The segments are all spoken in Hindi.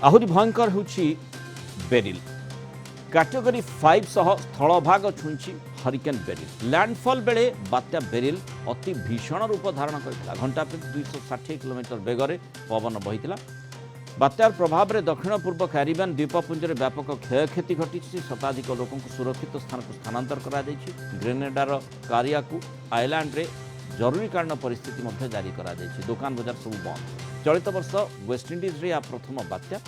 आहुरी भयंकर होछि बेरिल कैटेगरी 5 सह स्थलभाग छुंची हरिकेन बेरिल लैंडफॉल बेले बात्या बेरिल अति भीषण रूप धारण करथिला घंटा प्रति 260 किलोमीटर बेगरे पवन बहिथिला बात्यार प्रभाव में दक्षिण पूर्व कैरिबियन द्वीपपुंज में व्यापक क्षयक्षति घटी शताधिक लोक सुरक्षित स्थान को स्थानांतर करा ग्रेनेडार कारियाकू आइलैंड रे जरूरीकालीन परिस्थिति जारी करा दुकान बजार सब बंद चलित वर्ष वेस्टइंडीज रे प्रथम बात्या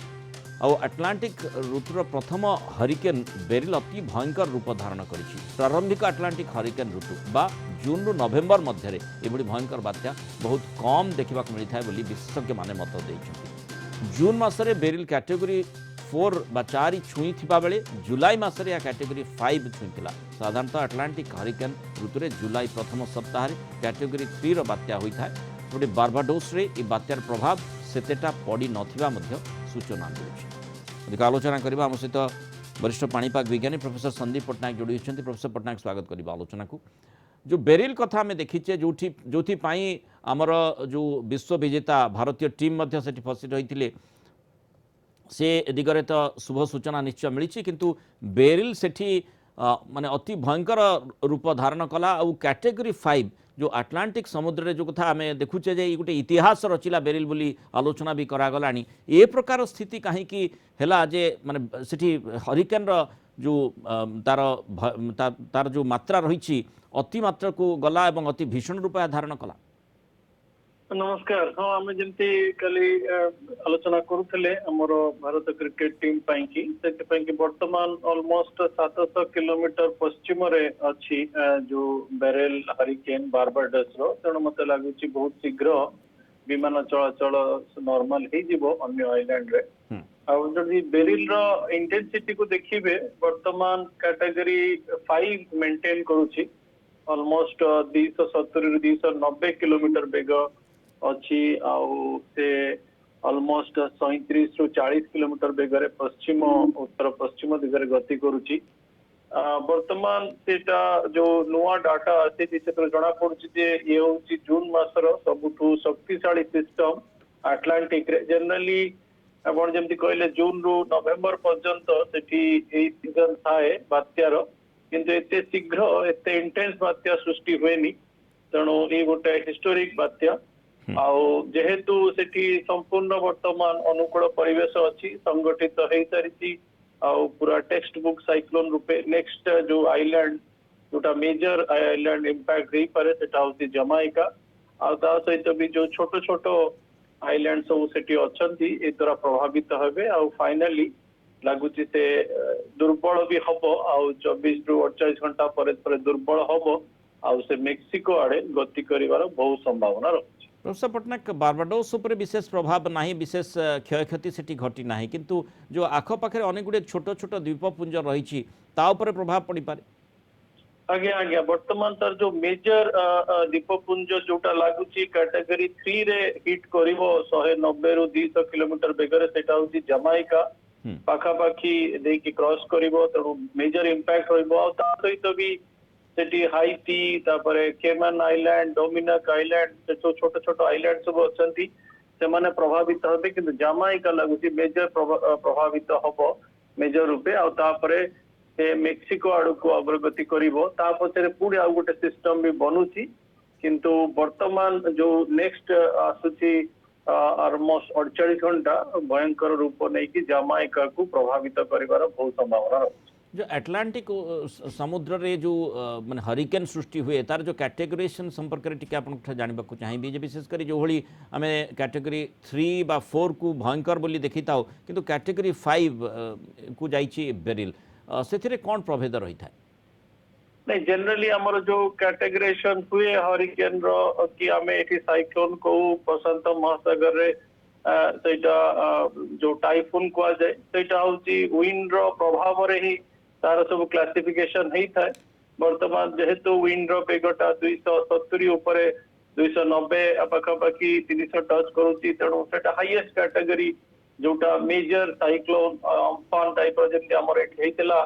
आउ अटलांटिक ऋतुर प्रथम हरिकेन बेरिल अति भयंकर रूप धारण करिछि प्रारंभिक अटलांटिक हरिकेन ऋतु बा जून रु नवेम्बर मध्य एभली भयंकर बात्या बहुत कम देखा मिलता है विशेषज्ञ माने मत देइछन्ति जून मासरे बेरिल कैटेगरी 4 बा 4 छुई थिबा बेले जुलाई मासरे या कैटेगरी 5 छुईला साधारणतः अटलांटिक हरिकेन ऋतुरे जुलाई प्रथम सप्ताह कैटेगरी 3 रो बात्या होइथाय गोटे बारबाडोस रे ई बात्यार प्रभाव सेतेटा पड़ी नथिबा मध्य सूचना मिलुछि अधिक आलोचना करबा हम सहित वरिष्ठ पाणीपाग विज्ञानी प्रोफेसर संदीप पट्टनायक जोड़ी होइछन्ति प्रोफेसर पट्टनायक स्वागत करबा आलोचना को जो बेरिल कथा आम देखीचे जो आमर जो विश्व विजेता भारतीय टीम मध्य सेठी फसी रही से दिगरे तो शुभ सूचना निश्चय मिली किंतु बेरिल सेठी माने अति भयंकर रूप धारण कला और कैटेगरी 5 जो अटलांटिक समुद्र जो कथा आम देखुचे जे गोटे इतिहास रचिला बेरिल बोली आलोचना भी करागलानी ए प्रकार स्थिति कहीं है जे माने सेठी हरिकेन जो तार जो मात्रा रही अति मात्रा को गला और अति भीषण रूप धारण कला। नमस्कार हाँ आम जमी कल आलोचना करुले आमर भारत क्रिकेट टीम की वर्तमान ऑलमोस्ट 700 किलोमीटर पश्चिम रे अच्छी जो बेरिल हरिकेन बारबाडोस तेणु मत लगुच बहुत शीघ्र विमान चलाचल नॉर्मल हो अन्य आइलैंड रे जदि बेरिल इंटेंसिटी को देखिए वर्तमान कैटेगरी 5 मेंटेन करुछि ऑलमोस्ट 270 रु 290 किलोमीटर बेग अच्छी से ऑलमोस्ट 37 रु 40 किलोमीटर बेगरे पश्चिम उत्तर पश्चिम दिगरे गति करुछि वर्तमान सेटा जो नुआ डाटा आसी जना पड़ुछि जे ये होछि जून मासर सबुठु शक्तिशाली सिस्टम अटलांटिक रे जनरली आपण जमती कहले जून रु नवेम्बर पर्यंत सेठी एई सीजन थाए बात्यार किंतु एते शीघ्र एते इंटेंस बात्या सृष्टि हुएनी तेणु ये गोटे हिस्टोरिक बात्या आउ जेहेतु सेठी संपूर्ण वर्तमान अनुकूल परिवेश अच्छी संगठित हो सारी आउ पूरा टेक्स्ट बुक साइक्लोन रूपे नेक्स्ट जो आइलैंड जोटा मेजर आइलैंड इंपैक्ट हो पारे सेटा होती जमाइका आउ ता सहित भी जो छोट छोट आइलैंड सब सेठी अछंती ए द्वारा प्रभावित हेबे आउ फाइनली लगुच से दुर्बल भी हम आउ 24 रु 48 घंटा पर दुर्बल हम आउ से मेक्सिको आड़े गति करिवार बहुत संभावना रही। प्रोफेसर पट्टनायक बारबाडोस उपरे विशेष प्रभाव ना विशेष क्षयक्षति सेठी घटी ना किंतु जो आखपाखे अनेक गुड़े छोट छोट द्वीपपुंज रही प्रभाव पड़ पारे आज्ञा आज्ञा वर्तमान तार जो मेजर द्वीपपुंज जोटा लगुच कैटेगरी 3 रे हिट करिवो 190 रु 200 किलोमीटर बेगरे सेटा होची जमाइका पाखापाखी देकी क्रॉस करिवो तेणु मेजर इंपैक्ट होइबो आ ता सहित भी सेठी हाइटी तापरे केमन आइलैंड डोमिनिक आइलैंड से छोट छोट आइलैंड सब अछंती से माने प्रभावित होबे किंतु जमाइका लगुची मेजर प्रभावित होबो मेजर रूपे आ तापरे से मेक्सिको आड़ को अग्रगति करिवो ता पछरे पुणी आ गोटे सिस्टम भी बनुची किंतु वर्तमान जो नेक्स्ट आसुची ऑलमोस्ट 48 घंटा भयंकर रूप नहीं कि जमाइका को प्रभावित करिवार बहुत संभावना रही। जो अटलांटिक समुद्र रे जो माने हरिकेन सृष्टि हुए तार जो कैटेगोराइजेशन संपर्क रे टिके आपन जानबा को चाहिबी जे विशेष करी जो होली आमे कैटेगरी 3 बा 4 को भयंकर बोली देखिताओ किंतु कैटेगरी 5 को जाईची बेरिल से कौन प्रभेद रही था नहीं जनरली हमर जो कैटेगराइजेशन हुए हरिकेन रो कि आमे एठी साइक्लोन को प्रशांत महासागर रे सेटा जो टाइफून को जाए सेटा होची विंड रो प्रभाव रे ही तार सब क्लासिफिकेशन हेई थाए वर्तमान जेहेतु विंड रो बेगटा 270 ऊपर 290 पाखापाखि 300 टच करूची तेणु सेटा हाईएस्ट कैटेगरी जोटा मेजर साइक्लोन अम्फान टाइप जमी आमर हेला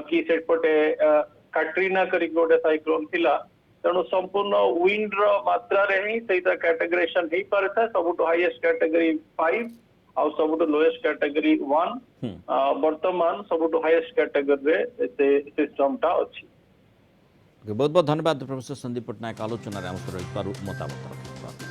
कि सेपटे काट्रिना करी गोटे साइक्लोन थिला तेणु संपूर्ण विंड रो मात्रा रे ही सेटा कैटेगराइजेशन हेई पारे था सबुठ हाईएस्ट कैटेगरी 5 ଆଉ ସବୁଠୁ ଲୋଏଷ୍ଟ କ୍ୟାଟାଗୋରୀ 1 ବର୍ତ୍ତମାନ ସବୁଠୁ ହାଇଏଷ୍ଟ କ୍ୟାଟାଗୋରୀରେ ସେ ସିଷ୍ଟମଟା ଅଛି। बहुत बहुत धन्यवाद प्रोफेसर संदीप पट्टनायक आलोचना आम सहित मतामत रखिथिबार।